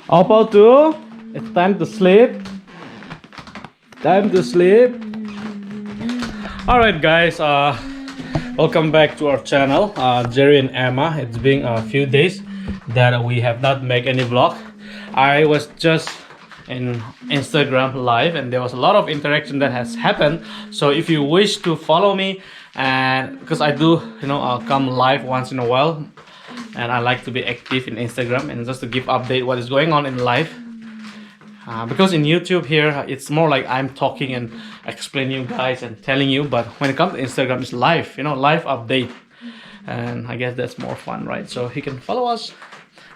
About to. It's time to sleep. Time to sleep. All right, guys. Welcome back to our channel, Jerry and Emma. It's been a few days that we have not made any vlog. I was just in Instagram live, and there was a lot of interaction that has happened. So if you wish to follow me, and because I do, I'll come live once in a while, and I like to be active in Instagram and just to give update what is going on in life. Because in YouTube here, it's more like I'm talking and explaining you guys and telling you, but when it comes to Instagram, it's live, live update. And I guess that's more fun, right? So you can follow us.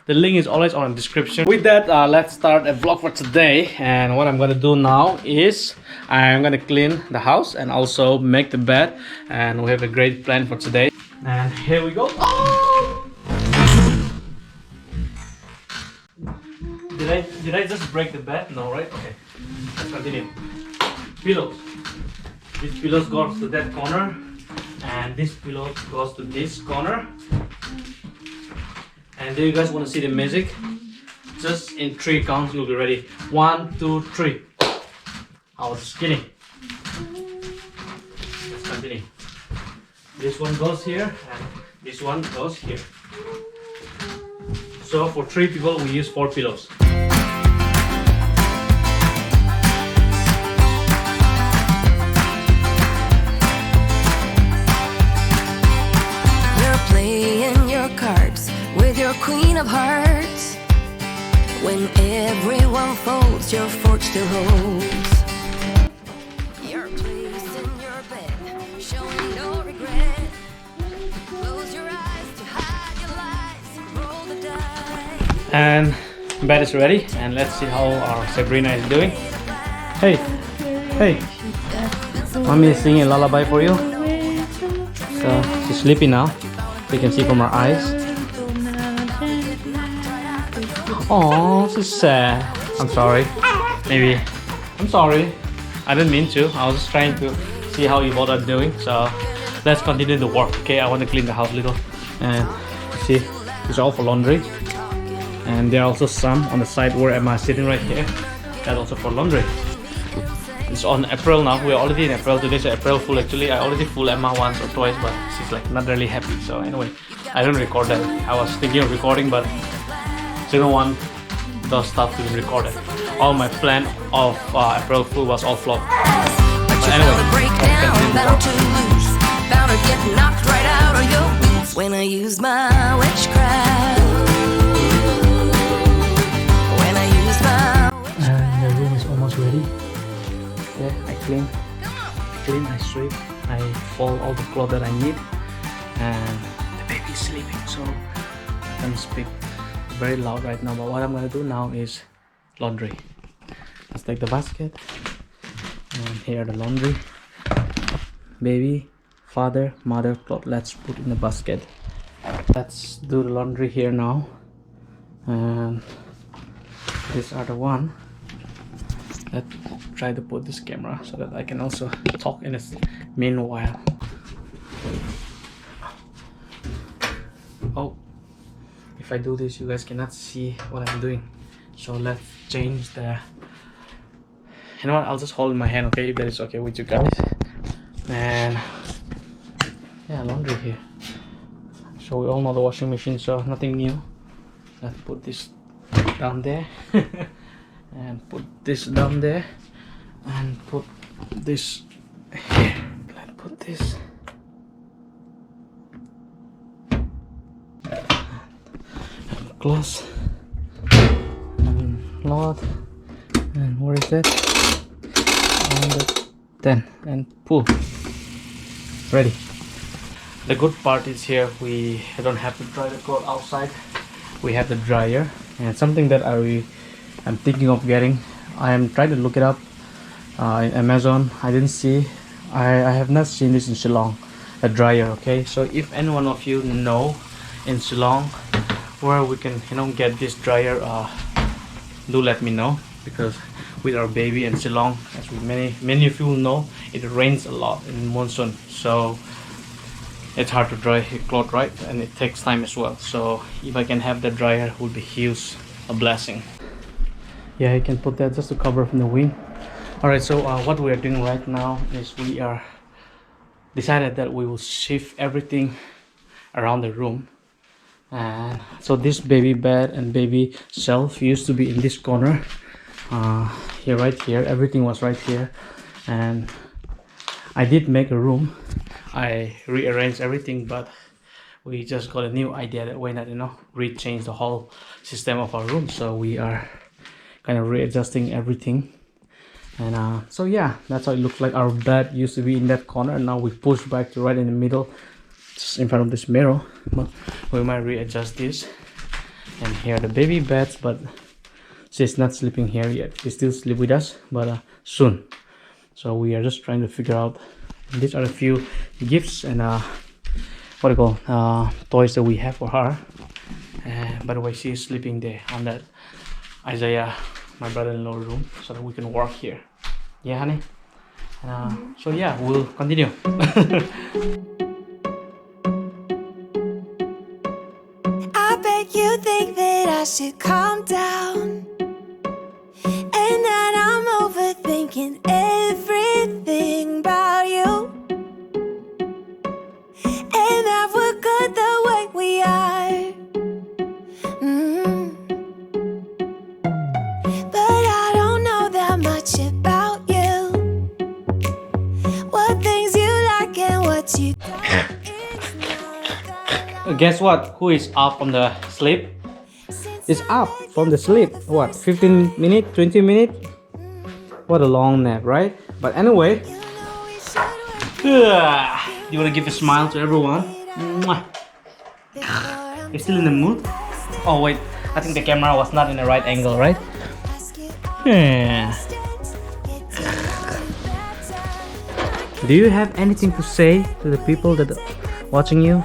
The link is always on the description. With that, let's start a vlog for today. And what I'm gonna do now is I'm gonna clean the house and also make the bed. And we have a great plan for today. And here we go. Oh! Did I just break the bed? No, right? Okay. Let's continue. Pillows. This pillow goes to that corner, and this pillow goes to this corner. And do you guys want to see the magic? Just in 3 counts, you'll be ready. 1, 2, 3. I was just kidding. Let's continue. This one goes here, and this one goes here. So for 3 people, we use 4 pillows. You're playing your cards with your queen of hearts. When everyone folds, your fork still holds. Your place in your bed, showing no regret. Close your eyes to hide your lies. Roll the dice. And bed is ready, and let's see how our Sabrina is doing. Hey, hey, mommy is singing a lullaby for you. So she's sleepy now. You can see from her eyes. Oh, she's sad. I'm sorry. Maybe. I'm sorry. I didn't mean to. I was just trying to see how you both are doing. So let's continue the work. Okay, I want to clean the house a little. And see, it's all for laundry. And there are also some on the side where Emma is sitting right here. That's also for laundry. It's on April now. We're already in April. Today's April Fool actually. I already fooled Emma once or twice, but she's like not really happy. So anyway, I don't record that. I was thinking of recording, but she don't want those stuff to be recorded. All my plan of April Fool was all flop. But anyway, bound to lose, bound to get knocked right out of your boots when I use my witchcraft. When I use my and the room is almost ready. Okay, I clean, I sweep, I fold all the clothes that I need, and the baby is sleeping, so I can speak very loud right now. But what I'm gonna do now is laundry. Let's take the basket, and here the laundry. Baby, father, mother clothes. Let's put in the basket. Let's do the laundry here now, and these are the one. Let's try to put this camera so that I can also talk in this meanwhile. Oh, if I do this, you guys cannot see what I'm doing. So let's change the. You know what? I'll just hold in my hand, okay? If that is okay with you guys. And yeah, laundry here. So we all know the washing machine, so nothing new. Let's put this down there. And put this down there, and put this here. Let's put this. And close. And load. And where is that? And the 10. And pull. Ready. The good part is here we don't have to dry the clothes outside. We have the dryer, and something that I'm thinking of getting. I am trying to look it up in Amazon. I didn't see. I have not seen this in Shillong, a dryer. Okay, so if any one of you know in Shillong where we can get this dryer, do let me know, because with our baby in Shillong, as many of you will know, it rains a lot in monsoon, so it's hard to dry clothes, right? And it takes time as well. So if I can have the dryer, it would be huge, a blessing. Yeah, you can put that just to cover from the wind. All right, so what we are doing right now is we are decided that we will shift everything around the room. And so this baby bed and baby shelf used to be in this corner, here, right here. Everything was right here, and I did make a room. I rearranged everything, but we just got a new idea that why not, rechange the whole system of our room. So we are kind of readjusting everything. And so yeah, that's how it looks like. Our bed used to be in that corner, and now we push back to right in the middle, just in front of this mirror. But we might readjust this. And here are the baby beds, but she's not sleeping here yet. She still sleep with us, but soon. So we are just trying to figure out. These are a few gifts and what do you call toys that we have for her. By the way, she is sleeping there on that Isaiah, my brother-in-law room, so that we can work here. Yeah, honey. So yeah, we'll continue. I bet you think that I should calm down, and that I'm overthinking everything about you, and that we're good the way we are. But I don't know that much about you, what things you like and what you don't. Guess what? Who is up from the sleep? Is up from the sleep. What? 15 minutes? 20 minutes? What a long nap, right? But anyway, you wanna give a smile to everyone? Mwah. You're still in the mood? Oh wait, I think the camera was not in the right angle, right? Yeah. Do you have anything to say to the people that are watching you?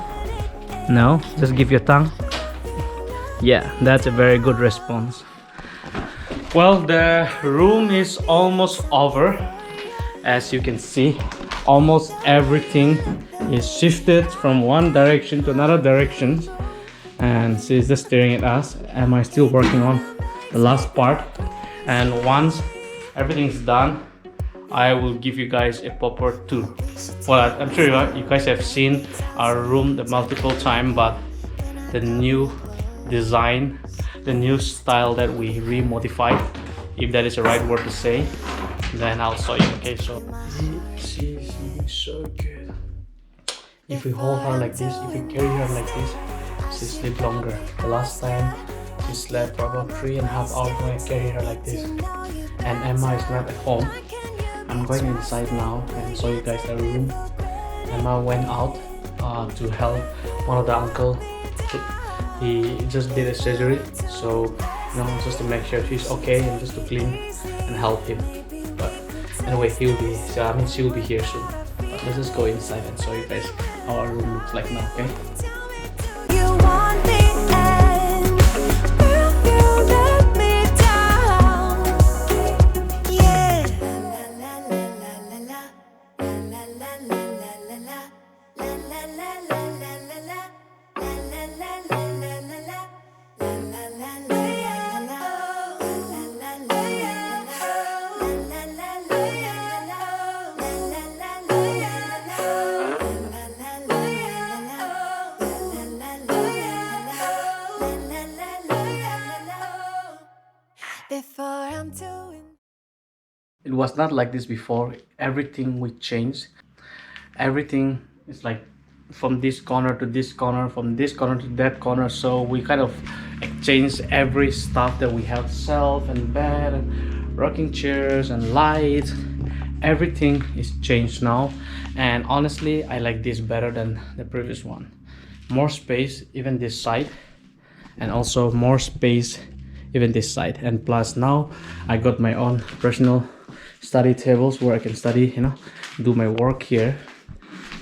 No? Just give your tongue? Yeah, that's a very good response. Well, the room is almost over. As you can see, almost everything is shifted from one direction to another direction. And she's just staring at us. Emma is still working on the last part. And once everything's done, I will give you guys a proper tour. Well, I'm sure you guys have seen our room the multiple times, but the new design, the new style that we remodified, if that is the right word to say, then I'll show you. Okay, so she's so good. If we hold her like this, if we carry her like this, she sleeps longer. The last time she slept for about 3.5 hours when I carry her like this. And Emma is not at home. I'm going inside now and show you guys the room. Emma went out to help one of the uncle. He just did a surgery, so just to make sure she's okay and just to clean and help him. But anyway, she will be here soon. But let's just go inside and show you guys how our room looks like now. Okay. You want me and will you let me down? Yeah. La la la la la la la la la la la la la la la la la. It was not like this before. Everything we changed. Everything is like from this corner to this corner, from this corner to that corner. So we kind of exchanged every stuff that we have, shelf and bed and rocking chairs and lights. Everything is changed now, and honestly I like this better than the previous one. More space even this side, and also more space even this side. And plus now I got my own personal study tables where I can study, do my work here.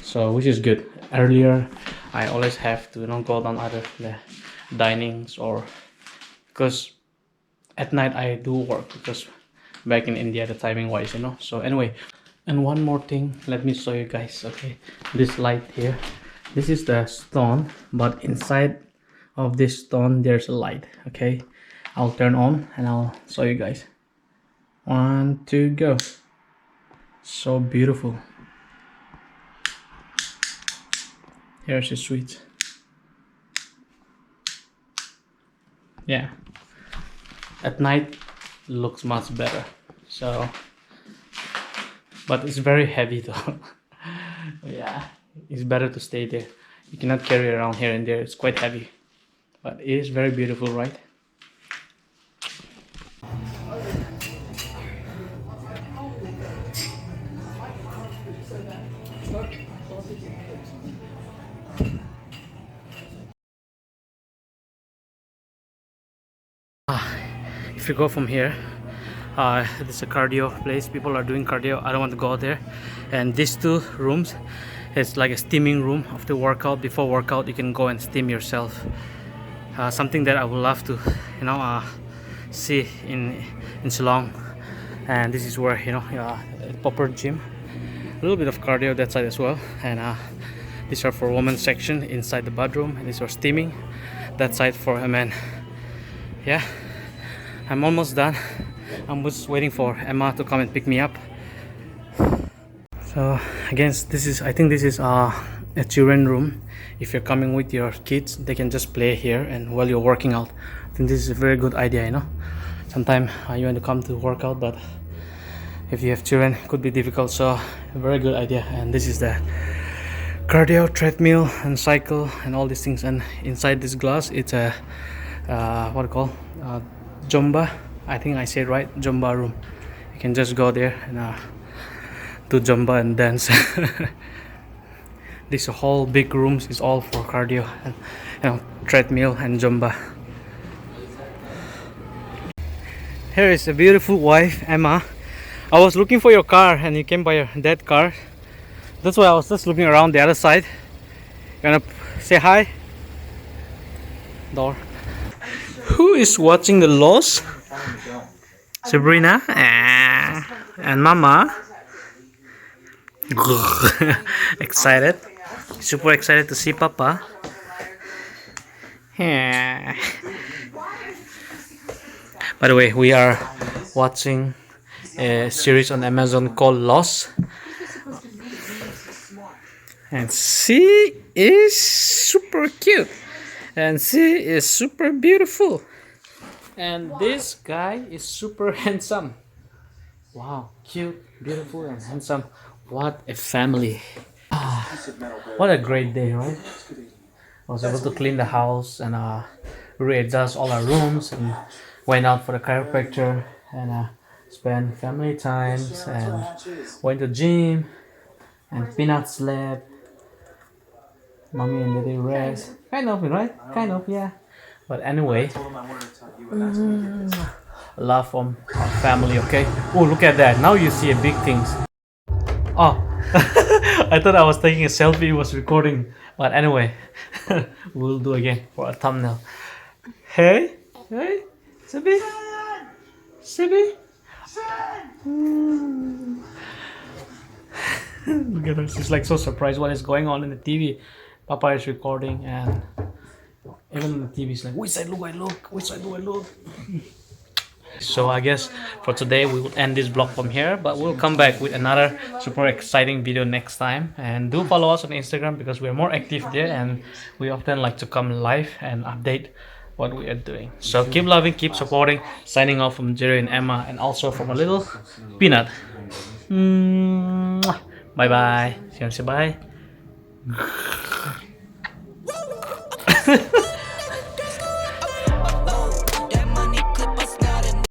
So which is good. Earlier I always have to go down the dinings, or because at night I do work, because back in India the timing wise, so anyway. And one more thing, let me show you guys. Okay, this light here, this is the stone, but inside of this stone there's a light. Okay, I'll turn on and I'll show you guys. 1, 2, go. So beautiful. Here's the switch. Yeah, at night looks much better. So, but it's very heavy though. Yeah, it's better to stay there. You cannot carry around here and there. It's quite heavy, but it is very beautiful, right? If you go from here, this is a cardio place. People are doing cardio. I don't want to go there. And these two rooms, it's like a steaming room after workout. Before workout, you can go and steam yourself. Something that I would love to, see in Shillong. And this is where, a proper gym. A little bit of cardio that side as well. And these are for women's section inside the bathroom. And these are steaming. That side for a man. Yeah, I'm almost done. I'm just waiting for Emma to come and pick me up. So again, I think this is a children room. If you're coming with your kids, they can just play here, and while you're working out, I think this is a very good idea. Sometimes you want to come to work out, but if you have children, it could be difficult. So a very good idea. And this is the cardio treadmill and cycle and all these things. And inside this glass, it's a what call Jumba. I think I said right, Jumba room. You can just go there and do Jumba and dance. This whole big rooms is all for cardio and treadmill and Jumba. Here is a beautiful wife, Emma. I was looking for your car and you came by your dead car. That's why I was just looking around the other side. You wanna say hi? Door. Who is watching the Lost? Sabrina and Mama. Excited, super excited to see Papa. Yeah. By the way, we are watching a series on Amazon called Lost, and she is super cute. And she is super beautiful. And this guy is super handsome. Wow, cute, beautiful, and handsome. What a family. What a great day, right? I was able to clean the house and readjust all our rooms and went out for the chiropractor and spent family times and went to gym and Peanut slept. Mommy and daddy rest. Kind of, right? Kind of, yeah. But anyway, love from our family, okay? Oh, look at that. Now you see a big things. Oh, I thought I was taking a selfie, it was recording. But anyway, we'll do again for a thumbnail. Hey, hey, Sibi, Sibi. Look at her. She's like so surprised what is going on in the TV. Papa is recording, and even the TV is like, which side do I look? Which side do I look? So I guess for today we will end this vlog from here, but we'll come back with another super exciting video next time. And do follow us on Instagram because we are more active there and we often like to come live and update what we are doing. So keep loving, keep supporting. Signing off from Jerry and Emma, and also from a little Peanut. Bye bye. Say bye.